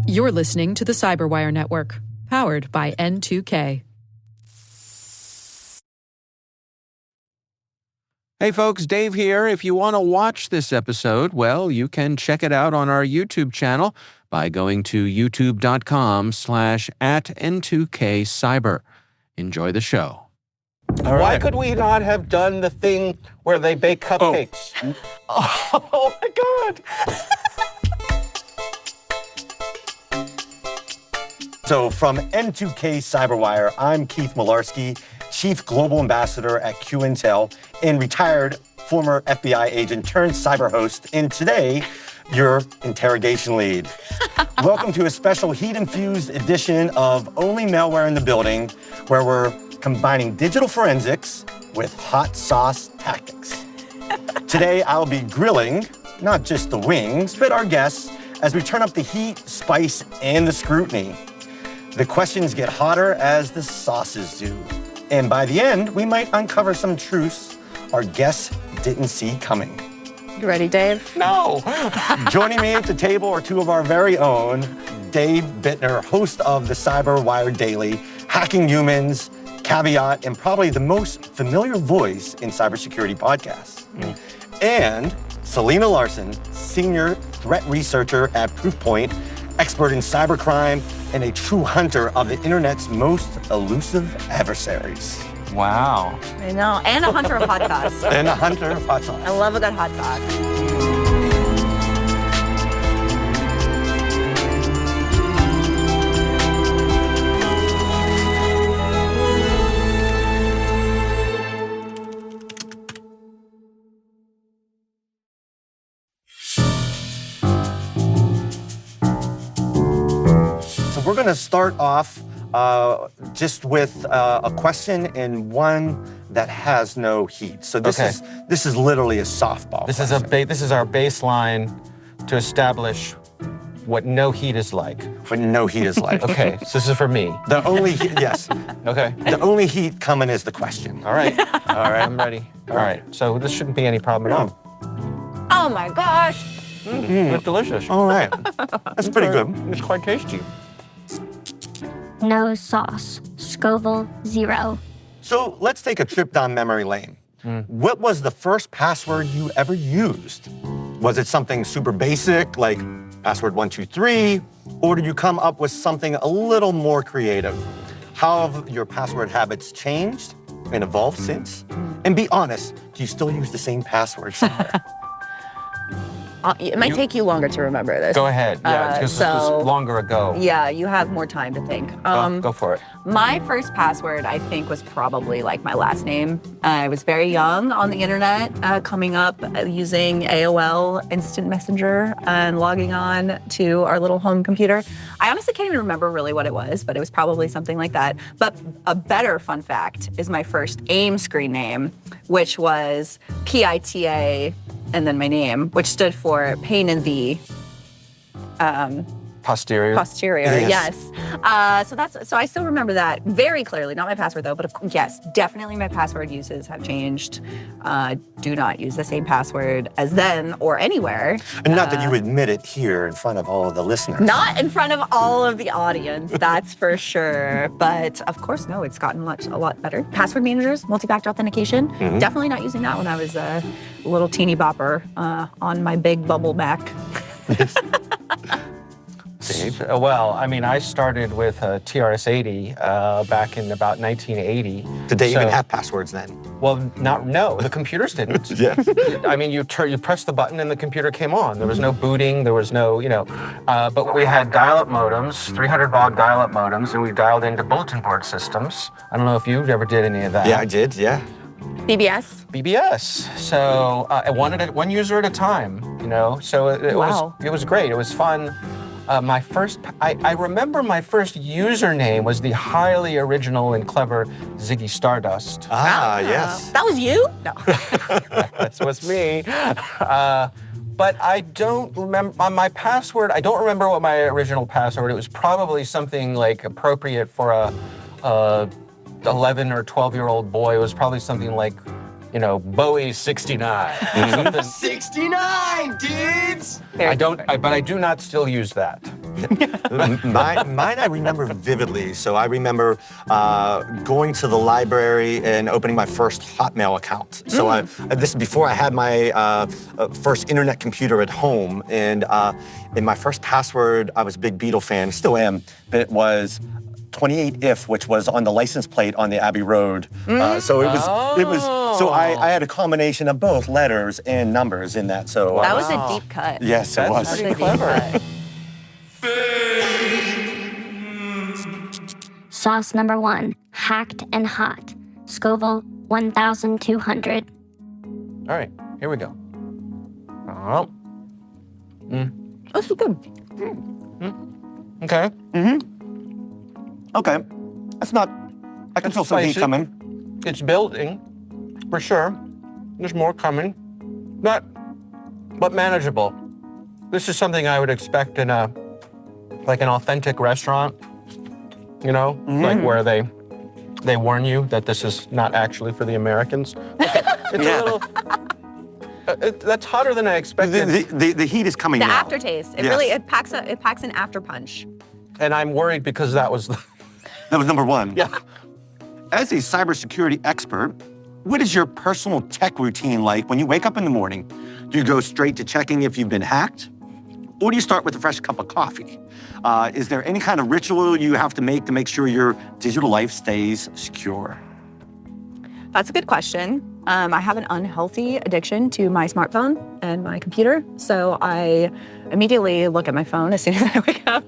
You're listening to the Cyberwire Network, powered by N2K. Hey folks, Dave here. If you want to watch this episode, well, you can check it out on our YouTube channel by going to youtube.com/@N2KCyber. Enjoy the show. Why could we not have done the thing where they bake cupcakes? Oh my God. So from N2K Cyberwire, I'm Keith Malarski, Chief Global Ambassador at Q-Intel and retired former FBI agent turned cyber host, and today, your interrogation lead. Welcome to a special heat-infused edition of Only Malware in the Building, where we're combining digital forensics with hot sauce tactics. Today, I'll be grilling, not just the wings, but our guests, as we turn up the heat, spice, and the scrutiny. The questions get hotter as the sauces do. And by the end, we might uncover some truths our guests didn't see coming. You ready, Dave? No! Joining me at the table are two of our very own, Dave Bittner, host of the Cyberwire Daily, Hacking Humans, Caveat, and probably the most familiar voice in cybersecurity podcasts. And Selena Larson, senior threat researcher at Proofpoint, expert in cybercrime, and a true hunter of the internet's most elusive adversaries. Wow. I know, and a hunter of hot sauce. And a hunter of hot sauce. I love a good hot sauce. We're going to start off just with a question and one that has no heat. So this is literally a softball. This is our baseline to establish what no heat is like. What no heat is like. Okay, so this is for me. The only heat, yes. Okay. The only heat coming is the question. All right. All right, I'm ready. All right. So this shouldn't be any problem at all. Oh my gosh. It's delicious. All right. That's pretty good. It's quite tasty. No sauce. Scoville 0. So let's take a trip down memory lane. What was the first password you ever used? Was it something super basic, like password 123, or did you come up with something a little more creative? How have your password habits changed and evolved since? And be honest, do you still use the same password somewhere? It might take you longer to remember this. Go ahead. Yeah, because this was longer ago. Yeah, you have more time to think. Go for it. My first password, I think, was probably like my last name. I was very young on the internet, coming up using AOL Instant Messenger and logging on to our little home computer. I honestly can't even remember really what it was, but it was probably something like that. But a better fun fact is my first AIM screen name, which was PITA and then my name, which stood for Pain in the Posterior. Yes. So I still remember that very clearly. Not my password though, but yes, definitely my password uses have changed. Do not use the same password as then or anywhere. And not that you admit it here in front of all of the listeners. Not in front of all of the audience, that's for sure. But of course, no, it's gotten a lot better. Password managers, multi-factor authentication. Definitely not using that when I was a little teeny bopper on my big bubble Mac. Dave? Well, I mean, I started with TRS-80 back in about 1980. Did they even have passwords then? Well, no, the computers didn't. Yes. I mean, you press the button and the computer came on. There was no booting, there was no, but we had dial-up modems, 300 baud dial-up modems, and we dialed into bulletin board systems. I don't know if you ever did any of that. Yeah, I did, yeah. BBS? So one user at a time, so it was great. It was fun. I remember my first username was the highly original and clever Ziggy Stardust. Yes. That was you? No. That was me. But I don't remember, on my password, I don't remember what my original password. It was probably something like appropriate for a 11 or 12-year-old boy. It was probably something like Bowie 69. Something. 69, dudes! But I do not still use that. Mine I remember vividly. So I remember going to the library and opening my first Hotmail account. So this is before I had my first internet computer at home. And in my first password, I was a big Beatle fan, still am, but it was 28 if, which was on the license plate on the Abbey Road. So so I had a combination of both letters and numbers in that. So that was a deep cut. yes, it was. That's pretty clever. Sauce number 1, hacked and hot. Scoville 1200. All right, here we go. Oh. This is good. Okay. Okay, that's not. I can feel some heat spicy. coming. It's building, for sure. There's more coming. But manageable. This is something I would expect in an authentic restaurant, like where they warn you that this is not actually for the Americans. It's a little. That's hotter than I expected. The heat is coming The now. aftertaste. It Yes. really it packs an after punch. And I'm worried because that was That was number 1. yeah. As a cybersecurity expert, what is your personal tech routine like when you wake up in the morning? Do you go straight to checking if you've been hacked? Or do you start with a fresh cup of coffee? Is there any kind of ritual you have to make sure your digital life stays secure? That's a good question. I have an unhealthy addiction to my smartphone and my computer, so I immediately look at my phone as soon as I wake up,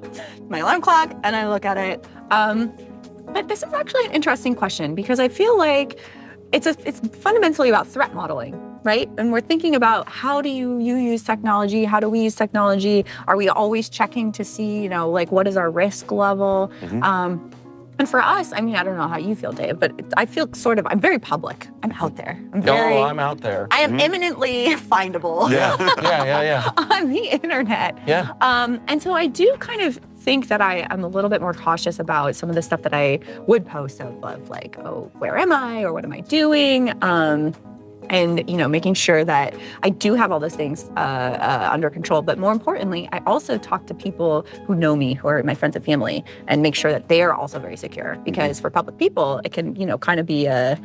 my alarm clock, and I look at it. But this is actually an interesting question because I feel like it's fundamentally about threat modeling, right? And we're thinking about how do you use technology? How do we use technology? Are we always checking to see, what is our risk level? And for us, I don't know how you feel, Dave, but I feel I'm very public. I'm out there. I'm out there. I am imminently findable Yeah. on the internet. Yeah. And so I do kind of think that I'm a little bit more cautious about some of the stuff that I would post of like, oh, where am I or what am I doing? And making sure that I do have all those things under control. But more importantly, I also talk to people who know me, who are my friends and family, and make sure that they are also very secure. Because for public people, it can kind of be a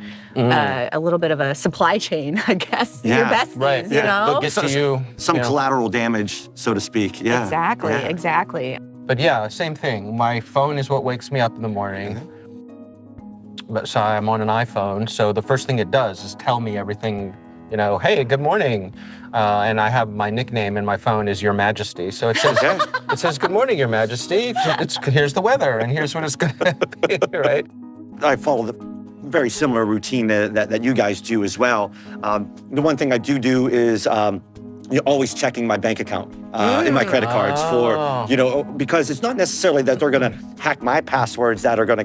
little bit of a supply chain, I guess. Yeah, your besties, right. know. They'll get to you. Some collateral damage, so to speak. Yeah. Exactly. But yeah, same thing. My phone is what wakes me up in the morning. But so I'm on an iPhone, so the first thing it does is tell me everything, hey, good morning. And I have my nickname in my phone is Your Majesty. So it says, good morning, Your Majesty. Here's the weather and here's what it's gonna be, right? I follow the very similar routine that you guys do as well. The one thing I do is you're always checking my bank account and my credit cards for, because it's not necessarily that they're gonna hack my passwords that are gonna,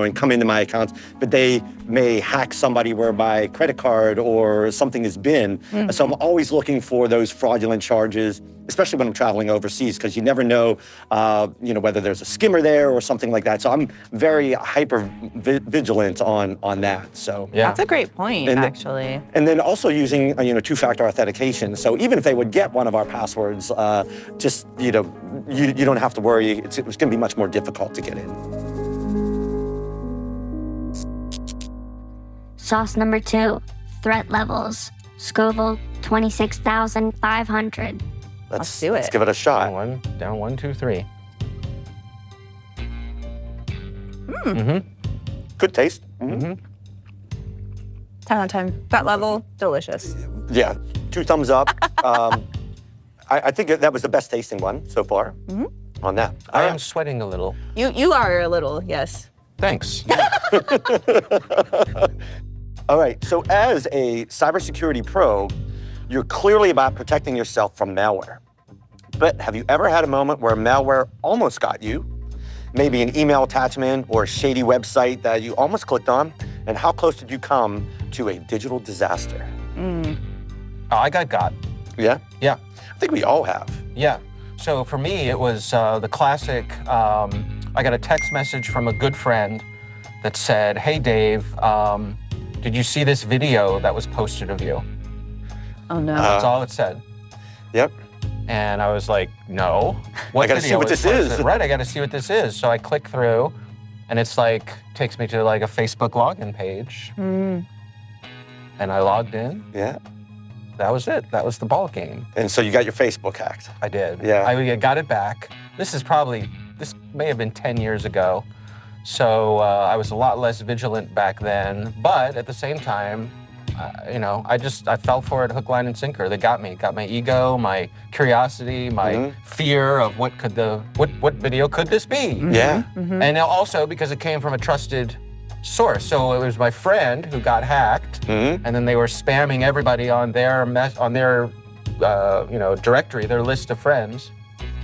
and come into my accounts, but they may hack somebody where my credit card or something has been. So I'm always looking for those fraudulent charges, especially when I'm traveling overseas, because you never know, whether there's a skimmer there or something like that. So I'm very hyper vigilant on that. So Yeah. That's a great point, actually. And then also using, two-factor authentication. So even if they would get one of our passwords, just, you don't have to worry. It's going to be much more difficult to get in. Sauce number 2, threat levels. Scoville 26,500. Let's do it. Let's give it a shot. Down one, 2, 3. Good taste. 10 out of 10. That level, delicious. Yeah, 2 thumbs up. I think that was the best tasting one so far on that. I am sweating a little. You are a little, yes. Thanks. All right, so as a cybersecurity pro, you're clearly about protecting yourself from malware. But have you ever had a moment where malware almost got you? Maybe an email attachment or a shady website that you almost clicked on? And how close did you come to a digital disaster? Oh, I got. Yeah? Yeah. I think we all have. Yeah. So for me, it was the classic, I got a text message from a good friend that said, hey, Dave, did you see this video that was posted of you? Oh no. That's all it said. Yep. And I was like, no. What I gotta see what this is. Right, I gotta see what this is. So I click through, and it's like, takes me to like a Facebook login page. And I logged in. Yeah. That was it. That was the ball game. And so you got your Facebook hacked. I did. Yeah. I got it back. This may have been 10 years ago. So I was a lot less vigilant back then. But at the same time, I fell for it hook, line, and sinker. They got me. Got my ego, my curiosity, my fear of what video could this be? Yeah. And also because it came from a trusted source. So it was my friend who got hacked, and then they were spamming everybody on their directory, their list of friends.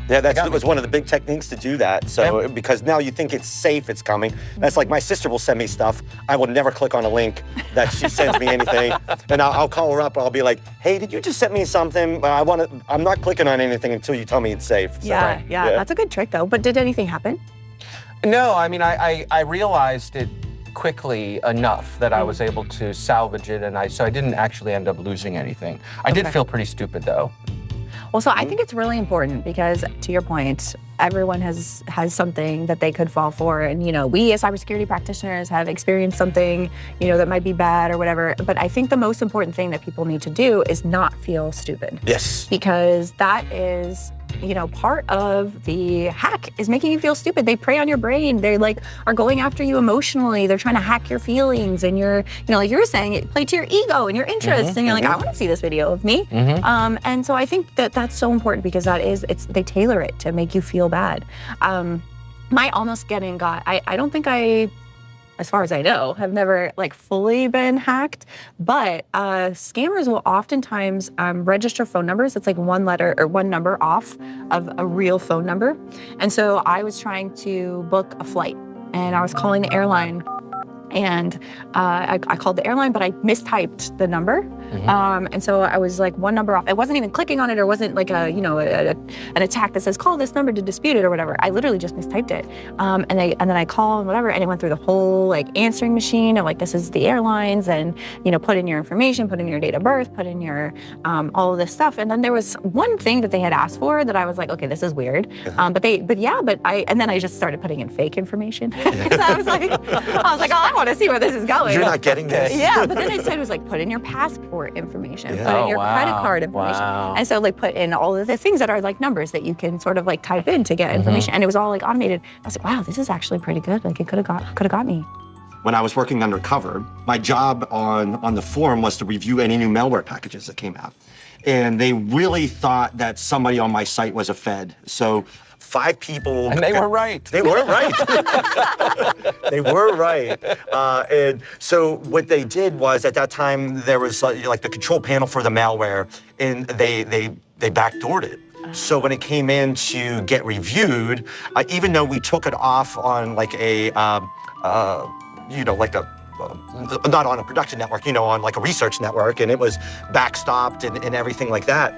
Yeah, that was one of the big techniques to do that. So, Yeah. because now you think it's safe, it's coming. That's like my sister will send me stuff. I will never click on a link that she sends me anything. And I'll call her up. I'll be like, hey, did you just send me something? I'm not clicking on anything until you tell me it's safe. So, Yeah. That's a good trick though. But did anything happen? No, I mean, I realized it quickly enough that I was able to salvage it, so I didn't actually end up losing anything. I did feel pretty stupid though. Well, so I think it's really important because, to your point, everyone has something that they could fall for. And, we as cybersecurity practitioners have experienced something, that might be bad or whatever. But I think the most important thing that people need to do is not feel stupid. Yes. Because that is, part of the hack is making you feel stupid. They prey on your brain. They are going after you emotionally. They're trying to hack your feelings. And you're, like you were saying, it play to your ego and your interests. And you're like, I want to see this video of me. And so I think that's so important because they tailor it to make you feel bad. My almost getting got, I don't think as far as I know, have never fully been hacked, but scammers will oftentimes register phone numbers. It's like one letter or one number off of a real phone number. And so I was trying to book a flight and I was calling the airline. And I called the airline, but I mistyped the number. And so I was one number off. I wasn't even clicking on it, or wasn't an attack that says call this number to dispute it or whatever. I literally just mistyped it. And then I called and whatever, and it went through the whole answering machine of this is the airlines, and put in your information, put in your date of birth, put in your all of this stuff. And then there was one thing that they had asked for that I was like, okay, this is weird. And then I just started putting in fake information because I was like, oh, I want to see where this is going. You're not getting this. Yeah, but then it said it was put in your passport information, put in your credit card information. And so put in all of the things that are numbers that you can sort of type in to get information. And it was all automated. I was like, wow, this is actually pretty good. It could have got me. When I was working undercover, my job on the forum was to review any new malware packages that came out. And they really thought that somebody on my site was a Fed. So 5 people. And they were right. They were right. They were right. And so what they did was, at that time, there was the control panel for the malware, and they backdoored it. So when it came in to get reviewed, even though we took it off on not on a production network, on a research network, and it was backstopped and everything like that.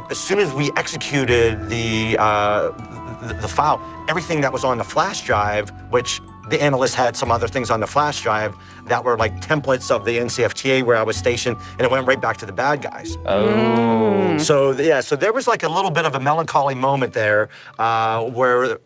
As soon as we executed the file, everything that was on the flash drive, which the analyst had some other things on the flash drive that were templates of the NCFTA where I was stationed, and it went right back to the bad guys. Oh. So there was a little bit of a melancholy moment there where,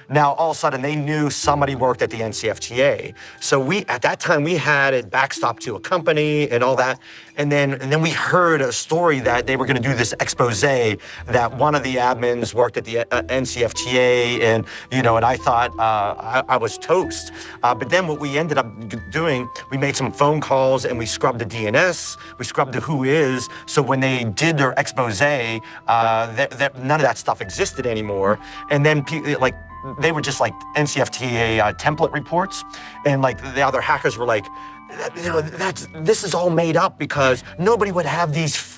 now all of a sudden they knew somebody worked at the NCFTA. So at that time we had it backstopped to a company and all that. And then we heard a story that they were going to do this expose that one of the admins worked at the NCFTA, and I thought I was toast. But then what we ended up doing, we made some phone calls and we scrubbed the DNS, we scrubbed the whois. So when they did their expose, none of that stuff existed anymore. And then they were just NCFTA template reports, and the other hackers were like, this is all made up because nobody would have these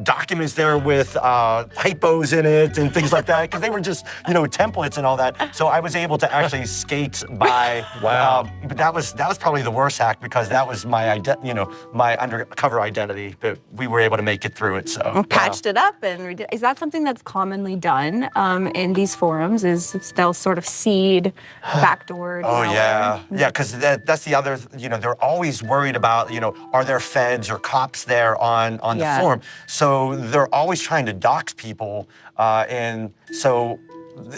documents there with typos in it and things like that, because they were just templates and all that. So I was able to actually skate by. Wow. But that was probably the worst hack, because that was my my undercover identity. But we were able to make it through it. So patched it up, and is that something that's commonly done in these forums? Is they'll sort of seed backdoored? Oh malware? yeah, because that's the other they're always worried about, are there feds or cops there on the form? So they're always trying to dox people, and so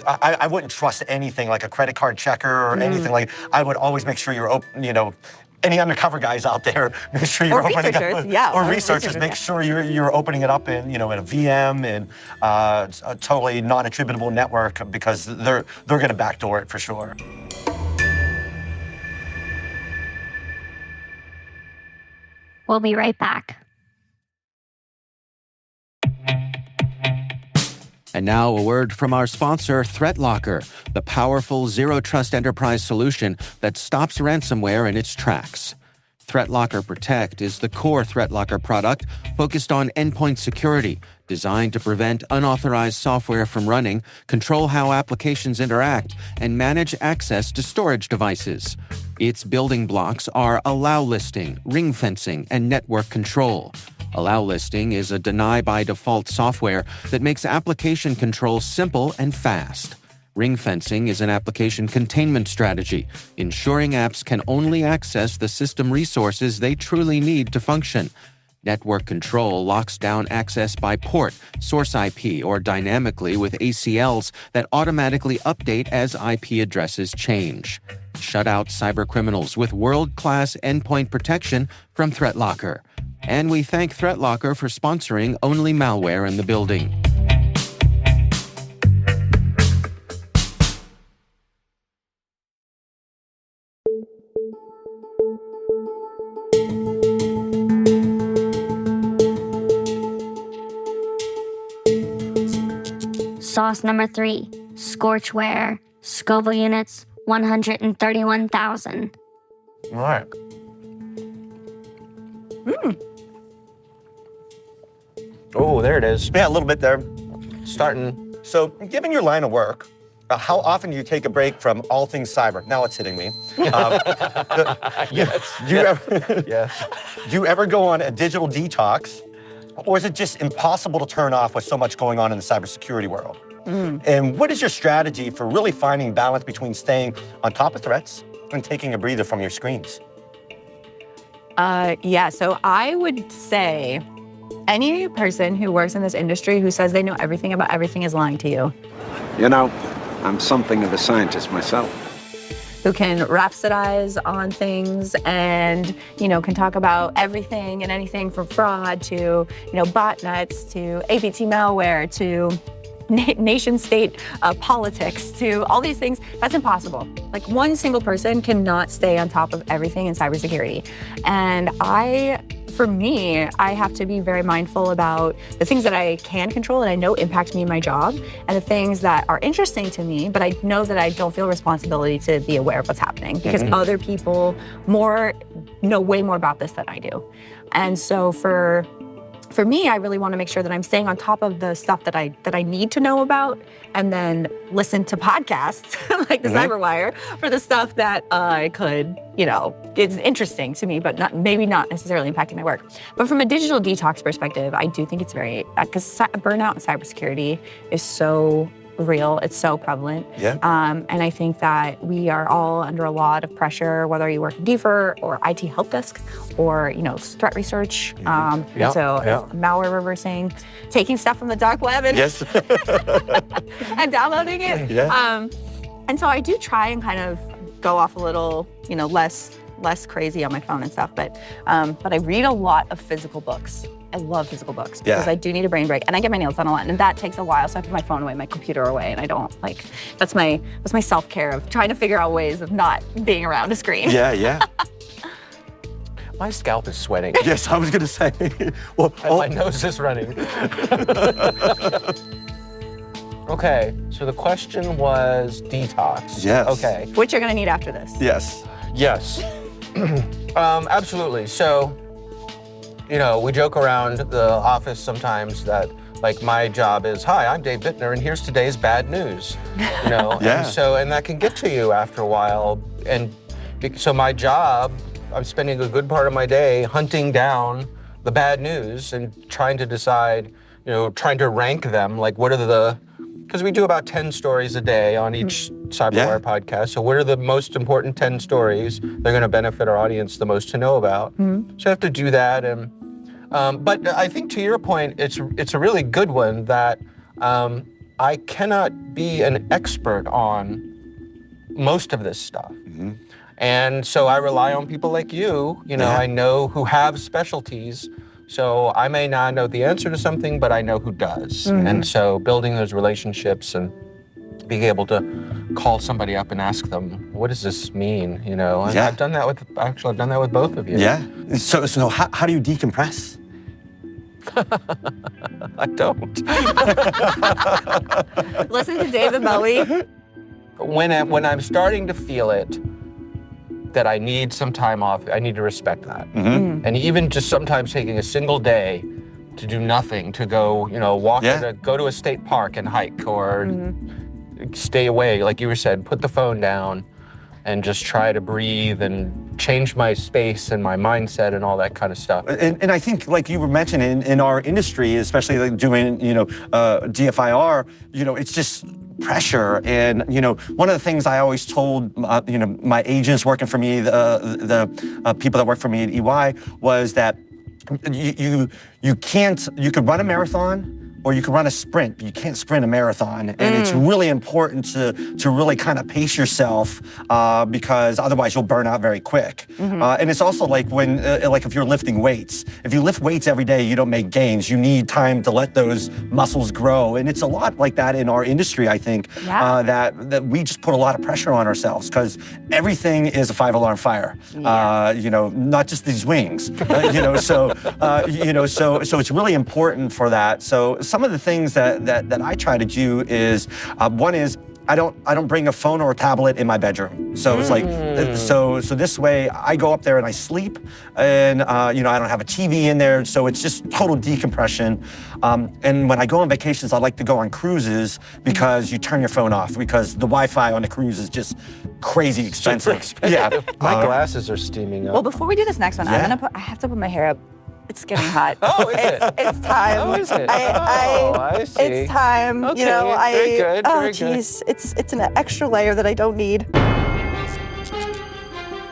I wouldn't trust anything like a credit card checker or anything like. I would always make sure you're open, any undercover guys out there, make sure you're opening it up. Or researchers, make sure you're opening it up in a VM and a totally non-attributable network, because they're going to backdoor it for sure. We'll be right back. And now a word from our sponsor, ThreatLocker, the powerful zero-trust enterprise solution that stops ransomware in its tracks. ThreatLocker Protect is the core ThreatLocker product focused on endpoint security, designed to prevent unauthorized software from running, control how applications interact, and manage access to storage devices. Its building blocks are allow listing, ring fencing, and network control. Allow listing is a deny-by-default software that makes application control simple and fast. Ring fencing is an application containment strategy, ensuring apps can only access the system resources they truly need to function. Network control locks down access by port, source IP, or dynamically with ACLs that automatically update as IP addresses change. Shut out cybercriminals with world-class endpoint protection from ThreatLocker. And we thank ThreatLocker for sponsoring Only Malware in the Building. Sauce number 3, Scorchware, Scoville units, 131,000. All right. Oh, there it is. Yeah, a little bit there. Starting. So, given your line of work, how often do you take a break from all things cyber? Now it's hitting me. Yes. Do you ever go on a digital detox, or is it just impossible to turn off with so much going on in the cybersecurity world? And what is your strategy for really finding balance between staying on top of threats and taking a breather from your screens? So I would say any person who works in this industry who says they know everything about everything is lying to you. I'm something of a scientist myself. Who can rhapsodize on things and, can talk about everything and anything from fraud to, botnets to APT malware to nation state politics to all these things. That's impossible. Like, one single person cannot stay on top of everything in cybersecurity. And for me, I have to be very mindful about the things that I can control and I know impact me in my job, and the things that are interesting to me, but I know that I don't feel responsibility to be aware of what's happening, because other people know way more about this than I do. And so for me, I really want to make sure that I'm staying on top of the stuff that I need to know about, and then listen to podcasts like the Cyberwire for the stuff that I could, it's interesting to me, but maybe not necessarily impacting my work. But from a digital detox perspective, I do think it's very, because burnout in cybersecurity is so real, it's so prevalent. And I think that we are all under a lot of pressure, whether you work in DFIR or IT help desk or, threat research. Malware reversing, taking stuff from the dark web and, and downloading it. And so I do try and kind of go off a little, less crazy on my phone and stuff. But I read a lot of physical books. I love physical books because I do need a brain break, and I get my nails done a lot, and that takes a while. So I put my phone away, my computer away, and I don't that's my self-care of trying to figure out ways of not being around a screen. My scalp is sweating. Yes, I was gonna say. Well, my nose is running. Okay, so the question was detox. Yes. Okay. Which you're gonna need after this. Yes. Absolutely. So, we joke around the office sometimes that, my job is, hi, I'm Dave Bittner, and here's today's bad news. And that can get to you after a while. And so my job, I'm spending a good part of my day hunting down the bad news and trying to decide, trying to rank them, what are the because we do about 10 stories a day on each Cyberwire podcast. So what are the most important 10 stories they're going to benefit our audience the most to know about? So I have to do that. And but I think to your point, it's a really good one that I cannot be an expert on most of this stuff. And so I rely on people like you, I know who have specialties. So I may not know the answer to something, but I know who does. And so building those relationships and being able to call somebody up and ask them, what does this mean? And I've done that with both of you. Yeah. So how do you decompress? I don't. Listen to David Bowie. When I'm starting to feel it, that I need some time off, I need to respect that. And even just sometimes taking a single day to do nothing, to go, walk, go to a state park and hike, or stay away, like you were said, put the phone down and just try to breathe and change my space and my mindset and all that kind of stuff. And I think, like you were mentioning, in our industry, especially like doing, DFIR, it's just pressure. And, one of the things I always told, my agents working for me, the people that work for me at EY, was that you could run a marathon or you can run a sprint, but you can't sprint a marathon. And it's really important to really kind of pace yourself because otherwise you'll burn out very quick. And it's also like when, if you're lifting weights. If you lift weights every day, you don't make gains. You need time to let those muscles grow. And it's a lot like that in our industry, I think, that we just put a lot of pressure on ourselves because everything is a 5-alarm fire. Not just these wings. So it's really important for that. So some of the things that I try to do is, one is I don't bring a phone or a tablet in my bedroom. So it's like, so this way I go up there and I sleep, and I don't have a TV in there, so it's just total decompression. And when I go on vacations, I like to go on cruises because you turn your phone off because the Wi-Fi on the cruise is just crazy expensive. Yeah, my glasses are steaming up. Well, before we do this next one, I have to put my hair up. It's getting hot. Oh, is it? It's time. Oh, is it? I see. It's time. Okay, very good, very good. Geez, it's an extra layer that I don't need.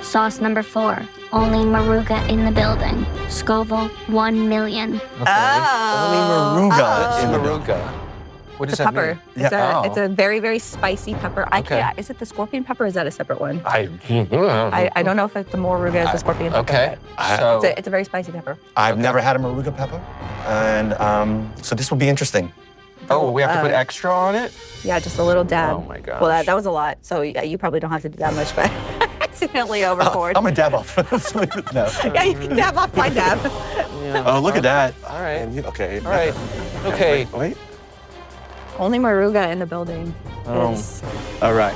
Sauce number 4. Only Maruga in the building. Scoville 1 million. Only Maruga. It's Maruga. What does It's a that pepper. mean? It's a very, very spicy pepper. Is it the scorpion pepper or is that a separate one? I don't know if the Moruga is the scorpion pepper. Okay. So it's a very spicy pepper. I've never had a Maruga pepper, and so this will be interesting. Oh, we have to put extra on it? Yeah, just a little dab. Oh my gosh. Well, that was a lot. So yeah, you probably don't have to do that much, but accidentally overboard. I'm gonna dab off. No. Yeah, you can dab off my dab. Oh, look at that. All right. Okay. All right. Okay. Wait. Only Maruga in the building. Is... All right.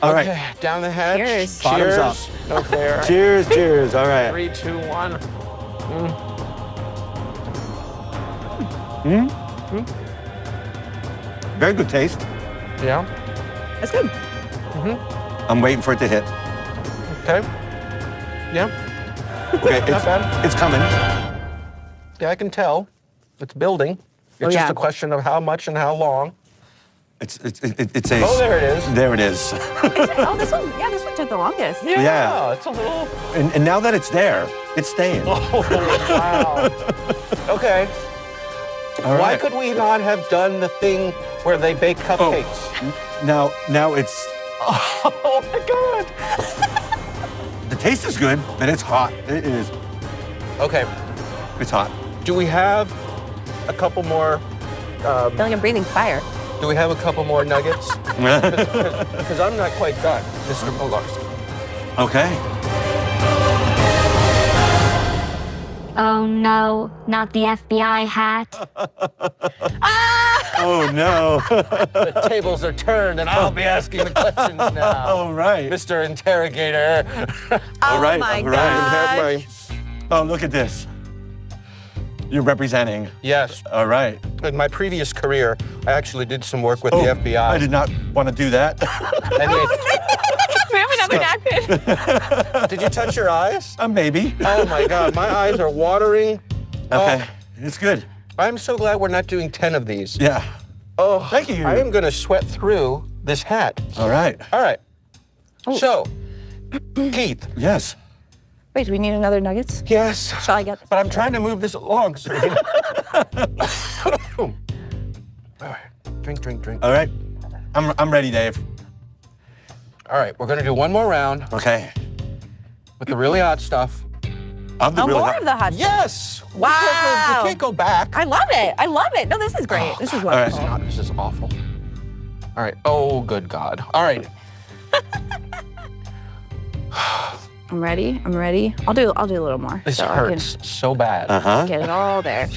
All right. Okay, down the hatch. Cheers. Bottoms Cheers. up. No fair. Cheers, cheers. All right. 3, 2, 1. Very good taste. Yeah. That's good. I'm waiting for it to hit. Okay. Yeah. Okay, Not bad. it's coming. Yeah, I can tell. It's building. It's just a question of how much and how long. It's a. Oh, there it is. There it is. This one took the longest. Yeah. It's a little. And now that it's there, it's staying. Oh, wow. Okay. All right. Why could we not have done the thing where they bake cupcakes? Now it's. Oh my God. The taste is good, but it's hot. It is. Okay. It's hot. Do we have a couple more? I feel like I'm breathing fire. Do we have a couple more nuggets? Because I'm not quite done, Mr. Molarski. Okay. Oh no, not the FBI hat. Oh no. The tables are turned, and I'll be asking the questions now. All right. Mr. Interrogator. All right. my all right. gosh. Oh, look at this. You're representing. Yes. All right. In my previous career, I actually did some work with the FBI. I did not want to do that. And We have another napkin. did you touch your eyes? Maybe. Oh my God, my eyes are watering. Okay. Oh, It's good. I'm so glad we're not doing 10 of these. Yeah. Oh, thank you. I am going to sweat through this hat. All right. All right. So, Keith. Yes. Wait, do we need another nuggets? Yes. Shall I get? But I'm trying to move this along. So All right. Drink. All right. I'm ready, Dave. All right, we're going to do one more round Okay. with the really hot stuff. I'm the really More hot. of the hot. Yes. Wow. We can't go back. I love it. No, this is great. This is right. wonderful. This is awful. All right. Oh, good God. All right. I'm ready. I'll do a little more. This so hurts so bad. Uh-huh. I can get it all there.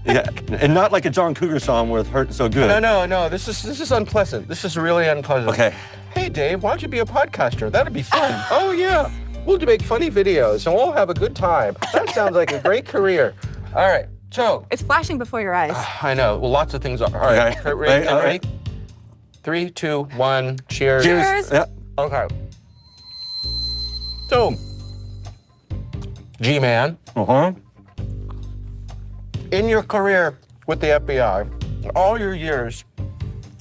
Yeah. And not like a John Cougar song where it hurts so good. No. This is unpleasant. This is really unpleasant. Okay. Hey, Dave, why don't you be a podcaster? That'd be fun. Oh, yeah. We'll make funny videos and we'll have a good time. That sounds like a great career. All right. So. It's flashing before your eyes. I know. Well, lots of things are. All right. Okay. Ready? All right. 3, 2, 1. Cheers. Cheers. Yeah. Okay. So, G-Man, Uh-huh. in your career with the FBI, all your years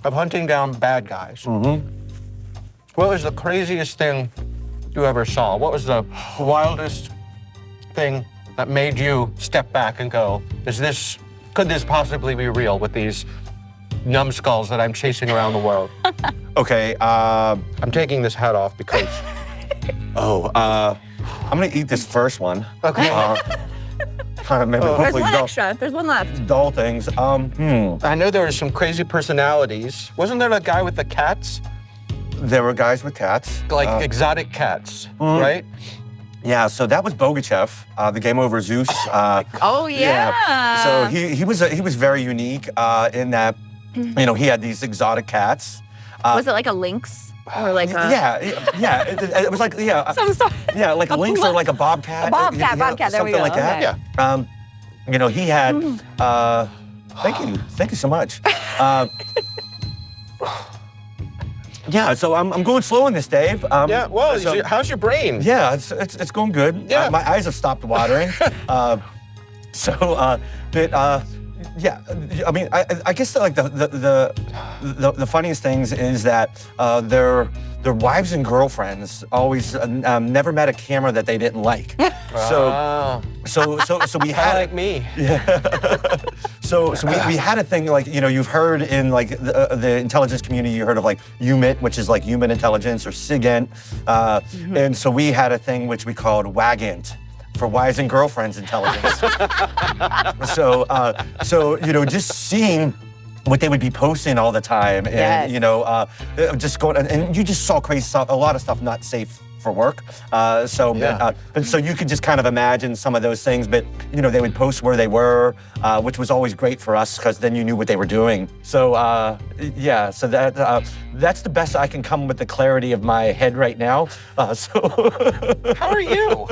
of hunting down bad guys, what was the craziest thing you ever saw? What was the wildest thing that made you step back and go, could this possibly be real with these numbskulls that I'm chasing around the world? Okay. I'm taking this hat off because... I'm gonna eat this first one. Okay. Kind of maybe There's hopefully one extra. There's one left. dull things. I know there were some crazy personalities. Wasn't there a guy with the cats? There were guys with cats. Like exotic cats, right? Yeah, so that was Bogachev, the game over Zeus. Oh yeah. So he was very unique in that, he had these exotic cats. Was it like a lynx or like a? Yeah. It was like Some sort. yeah, like a lynx or like a bobcat. A bobcat. There we something go. like that. Okay. Yeah. He had. Thank you so much. Yeah, so I'm going slow on this, Dave. Yeah. Well, how's your brain? Yeah, it's going good. Yeah. My eyes have stopped watering. Yeah. I mean, I guess like the funniest things is that their wives and girlfriends always never met a camera that they didn't like. So we had like me. So we had a thing like you've heard in like the intelligence community, you heard of like UMIT, which is like human intelligence, or SIGINT, and so we had a thing which we called WAGINT, for wives and girlfriends intelligence. So just seeing what they would be posting all the time, and just going, and you just saw crazy stuff, a lot of stuff not safe for work. So you could just kind of imagine some of those things, but they would post where they were, which was always great for us because then you knew what they were doing. So so that's the best I can come with the clarity of my head right now. How are you?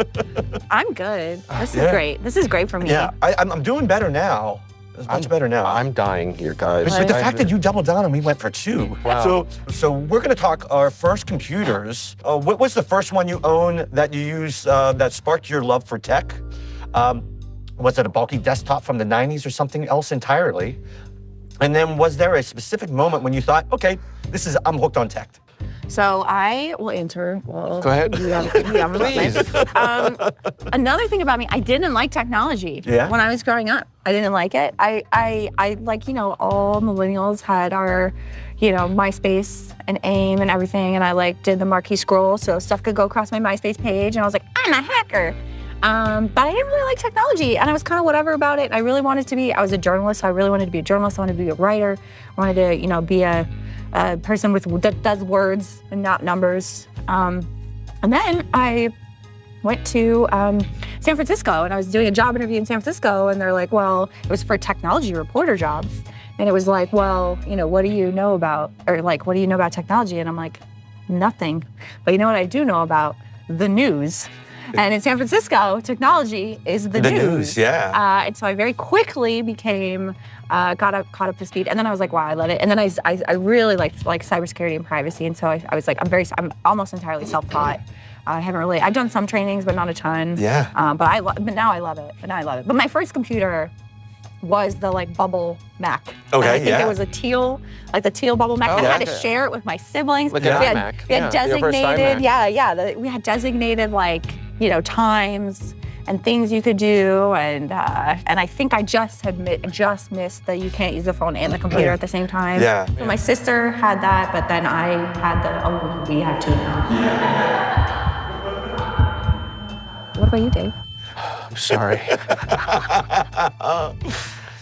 I'm good. This is great. This is great for me. Yeah, I'm doing better now. It's much better now. I'm dying here, guys. But the fact that you doubled down and we went for 2. Wow. So we're going to talk our first computers. What was the first one you owned that you used that sparked your love for tech? Was it a bulky desktop from the 90s or something else entirely? And then was there a specific moment when you thought, okay, I'm hooked on tech? So I will answer. Well, go ahead. Please. Another thing about me, I didn't like technology when I was growing up. I didn't like it. I like, all millennials had our, MySpace and AIM and everything. And I did the marquee scroll so stuff could go across my MySpace page. And I was like, I'm a hacker. But I didn't really like technology, and I was kind of whatever about it. I was a journalist, so I really wanted to be a journalist. I wanted to be a writer. I wanted to, be a person that does words and not numbers. And then I went to San Francisco, and I was doing a job interview in San Francisco, and they're like, well, it was for technology reporter jobs. And it was like, well, what do you know about, what do you know about technology? And I'm like, nothing. But you know what I do know about? The news. And in San Francisco, technology is the news. Yeah. And so I very quickly became, caught up to speed. And then I was like, wow, I love it. And then I really liked cybersecurity and privacy. And so I was like, I'm almost entirely self-taught. I've done some trainings, but not a ton. Yeah. But now I love it. But my first computer was the like bubble Mac. Okay, I think it was a teal, like the teal bubble Mac. Oh, I had to yeah. share it with my siblings. Like an we had, iMac. we had Yeah, your first designated, iMac. we had designated like, times and things you could do, and I think I just missed that you can't use the phone and the computer at the same time. Yeah. So my sister had that, but then I had we have two now. What about you, Dave? I'm sorry.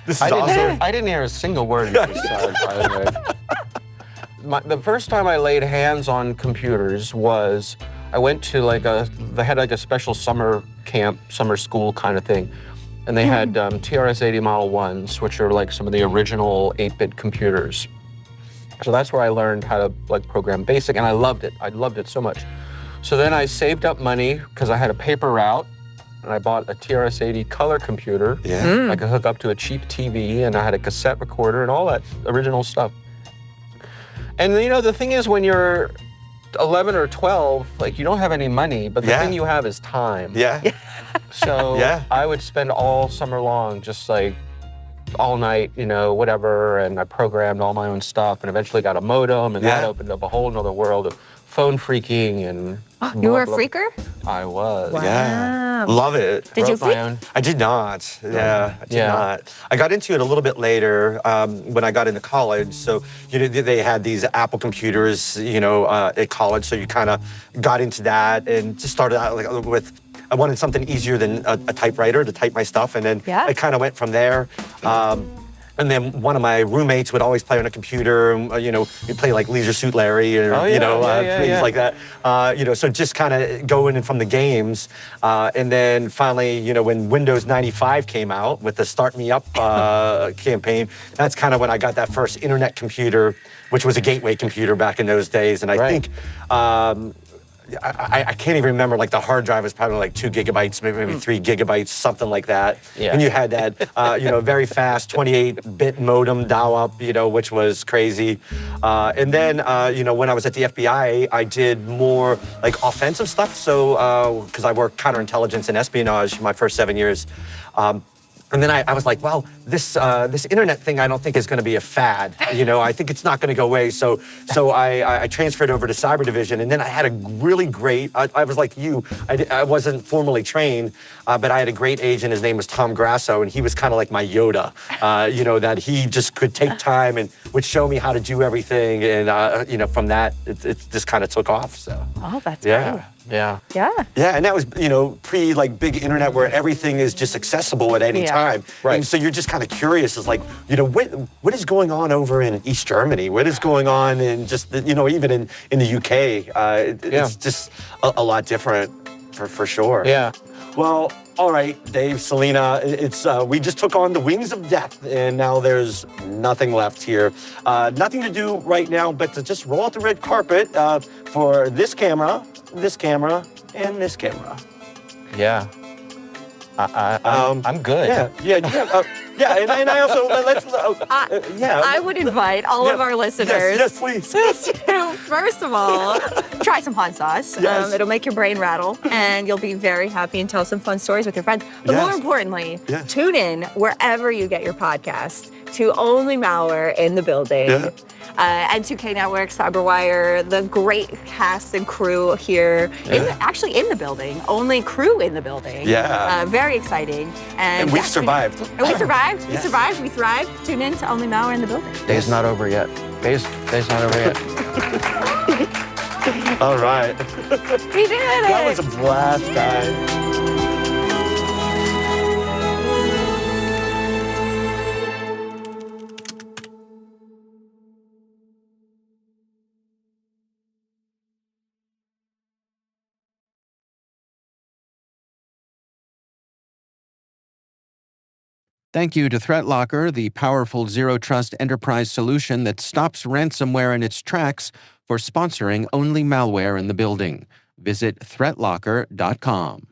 This is awesome. I didn't hear a single word you just said, by the way. The first time I laid hands on computers was I went to they had like a special summer camp, summer school kind of thing. And they had TRS-80 Model 1s, which are like some of the original 8-bit computers. So that's where I learned how to like program BASIC, and I loved it. I loved it so much. So then I saved up money because I had a paper route, and I bought a TRS-80 color computer. Yeah. I could hook up to a cheap TV, and I had a cassette recorder and all that original stuff. And the thing is, when you're 11 or 12, like you don't have any money, but the thing you have is time. Yeah. So I would spend all summer long just like all night, whatever, and I programmed all my own stuff and eventually got a modem, and that opened up a whole nother world of phone freaking and You were a freaker? I was. Wow. Yeah. Love it. Did you Wrote my freak? own. I did not. Yeah, I did not. I got into it a little bit later when I got into college. So, they had these Apple computers, at college. So you kind of got into that and just started out with, I wanted something easier than a typewriter to type my stuff. And then it kind of went from there. And then one of my roommates would always play on a computer, we'd play like Leisure Suit Larry or, things like that. So just kind of going in from the games. And then finally, when Windows 95 came out with the Start Me Up campaign, that's kind of when I got that first internet computer, which was a gateway computer back in those days. And I think, I can't even remember, like the hard drive was probably like 2 gigabytes, maybe 3 gigabytes, something like that. Yeah. And you had that, very fast 28-bit modem dial-up, which was crazy. And then, when I was at the FBI, I did more like offensive stuff. So, because I worked counterintelligence and espionage my first 7 years. And then I was like, well, this internet thing I don't think is going to be a fad. I think it's not going to go away. So I transferred over to cyber division, and then I had a really great. I was like you. I wasn't formally trained, but I had a great agent. His name was Tom Grasso, and he was kind of like my Yoda. That he just could take time and would show me how to do everything. And from that, it just kind of took off. So. Oh, that's great. Yeah. Yeah. Yeah, and that was, pre like big internet where everything is just accessible at any time. Right. And so you're just kind of curious, is like, what is going on over in East Germany? What is going on in just, even in the UK? It's just a lot different for sure. Yeah. Well, all right, Dave, Selena, it's we just took on the wings of death, and now there's nothing left here. Nothing to do right now but to just roll out the red carpet for this camera, and this camera. Yeah. I'm good. Yeah, and I also I would invite all of our listeners. Yes, please. To, first of all, try some hot sauce. Yes. It'll make your brain rattle, and you'll be very happy and tell some fun stories with your friends. But more importantly, tune in wherever you get your podcast to Only Malware in the building. Yeah. N2K Network, Cyberwire, the great cast and crew here, in the building. Only crew in the building. Yeah. Very exciting. And we've survived. And we survived. Yes. We survived. We thrived. Tune in to Only Malware in the building. Day's not over yet. Day's not over yet. All right. We did it. That was a blast, guys. Thank you to ThreatLocker, the powerful zero-trust enterprise solution that stops ransomware in its tracks, for sponsoring Only Malware in the building. Visit threatlocker.com.